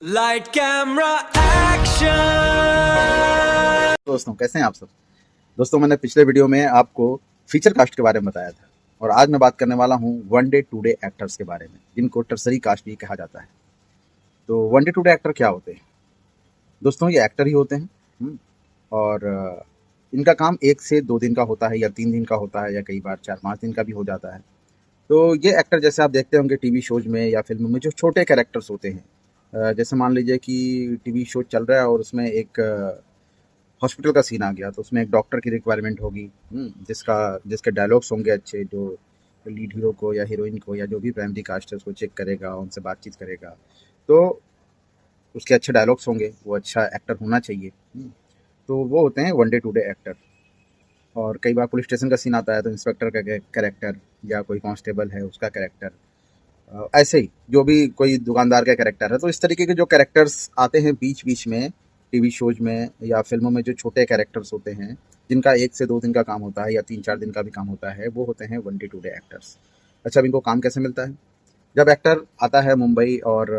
Light camera action. दोस्तों कैसे हैं आप सब। दोस्तों मैंने पिछले वीडियो में आपको फीचर कास्ट के बारे में बताया था और आज मैं बात करने वाला हूं one day to day actors के बारे में, जिनको टर्सरी कास्ट भी कहा जाता है। तो one day to day actor क्या होते हैं दोस्तों? ये एक्टर ही होते हैं। और इनका काम 1 से 2 दिन का होता है या 3 दिन का होता है या कई बार 4-5 दिन का भी हो जाता है। तो ये एक्टर जैसे आप देखते होंगे टीवी शोज में या फिल्मों में जो छोटे कैरेक्टर्स होते हैं, जैसे मान लीजिए कि टीवी शो चल रहा है और उसमें एक हॉस्पिटल का सीन आ गया तो उसमें एक डॉक्टर की रिक्वायरमेंट होगी, जिसके डायलॉग्स होंगे अच्छे, जो लीड हीरो को या हीरोइन को या जो भी प्राइमरी कास्ट है उसको चेक करेगा, उनसे बातचीत करेगा। तो उसके अच्छे डायलॉग्स होंगे, वो अच्छा एक्टर होना चाहिए। तो वो होते हैं one day to day actor. और कई बार पुलिस स्टेशन का सीन आता है तो इंस्पेक्टर का कैरेक्टर या कोई कांस्टेबल है उसका कैरेक्टर, ऐसे ही जो भी कोई दुकानदार का कैरेक्टर है। तो इस तरीके के जो कैरेक्टर्स आते हैं बीच बीच में टीवी शोज में या फिल्मों में, जो छोटे कैरेक्टर्स होते हैं जिनका 1 से 2 दिन का काम होता है या 3-4 दिन का भी काम होता है, वो होते हैं one day to day actors. अच्छा, अब इनको काम कैसे मिलता है? जब एक्टर आता है मुंबई और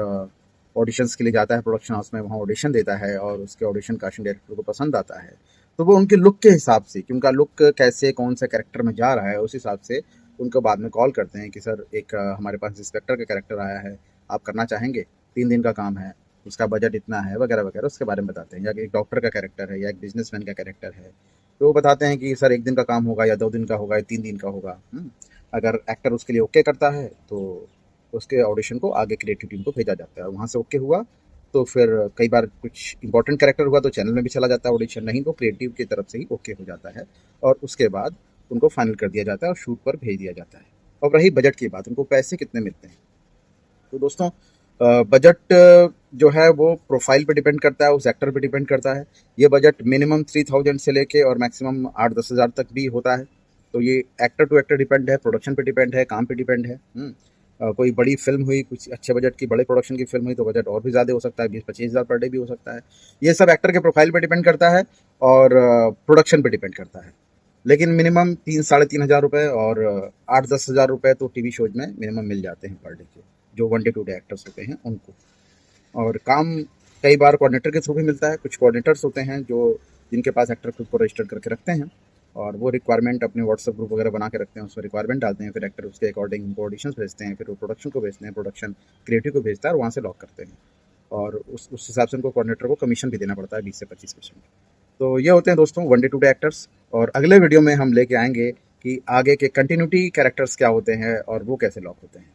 ऑडिशंस के लिए जाता है प्रोडक्शन हाउस में, वहाँ ऑडिशन देता है और उसके ऑडिशन कास्टिंग डायरेक्टर को पसंद आता है, तो वो उनके लुक के हिसाब से, कि उनका लुक कैसे कौन सा कैरेक्टर में जा रहा है, उस हिसाब से उनको बाद में कॉल करते हैं कि सर एक हमारे पास इंस्पेक्टर का कैरेक्टर आया है, आप करना चाहेंगे? 3 दिन का काम है, उसका बजट इतना है, वगैरह वगैरह उसके बारे में बताते हैं। या एक डॉक्टर का कैरेक्टर है या एक बिजनेसमैन का कैरेक्टर है, तो वो बताते हैं कि सर 1 दिन का काम होगा या 2 दिन का होगा या 3 दिन का होगा। अगर एक्टर उसके लिए ओके करता है तो उसके ऑडिशन को आगे क्रिएटिव टीम को भेजा जाता है। वहाँ से ओके हुआ तो फिर कई बार कुछ इंपॉर्टेंट कैरेक्टर हुआ तो चैनल में भी चला जाता है ऑडिशन, नहीं तो क्रिएटिव की तरफ से ही ओके हो जाता है और उसके बाद उनको फाइनल कर दिया जाता है और शूट पर भेज दिया जाता है। और रही बजट की बात, उनको पैसे कितने मिलते हैं, तो दोस्तों बजट जो है वो प्रोफाइल पे डिपेंड करता है, उस एक्टर पे डिपेंड करता है। ये बजट मिनिमम 3000 से लेके और मैक्सिमम 8-10 हज़ार तक भी होता है। तो ये एक्टर टू एक्टर डिपेंड है, प्रोडक्शन पे डिपेंड है, काम पे डिपेंड है। कोई बड़ी फिल्म हुई, कुछ अच्छे बजट की बड़े प्रोडक्शन की फिल्म हुई तो बजट और भी ज़्यादा हो सकता है, 20-25 हज़ार पर डे भी हो सकता है। ये सब एक्टर के प्रोफाइल पे डिपेंड करता है और प्रोडक्शन पे डिपेंड करता है। लेकिन मिनिमम 3-3.5 हज़ार रुपये और 8-10 हज़ार रुपये तो टीवी शोज में मिनिमम मिल जाते हैं पर डे के, जो one day to day actors होते हैं उनको। और काम कई बार कोऑर्डिनेटर के थ्रू भी मिलता है। कुछ कोऑर्डिनेटर्स होते हैं जो जिनके पास एक्टर खुद को रजिस्टर करके रखते हैं और वो रिक्वायरमेंट अपने व्हाट्सएप ग्रुप वगैरह बना के रखते हैं, उसमें रिक्वायरमेंट डालते हैं, फिर एक्टर उसके अकॉर्डिंग उनको ऑडिशंस भेजते हैं, फिर वो प्रोडक्शन को भेजते हैं, प्रोडक्शन क्रिएटिव को भेजता है और वहाँ से लॉक करते हैं। और उस हिसाब से उनको कोऑर्डिनेटर को कमीशन भी देना पड़ता है 20 से 25%। तो ये होते हैं दोस्तों one day to day actors. और अगले वीडियो में हम लेके आएंगे कि आगे के कंटिन्यूटी कैरेक्टर्स क्या होते हैं और वो कैसे लॉक होते हैं।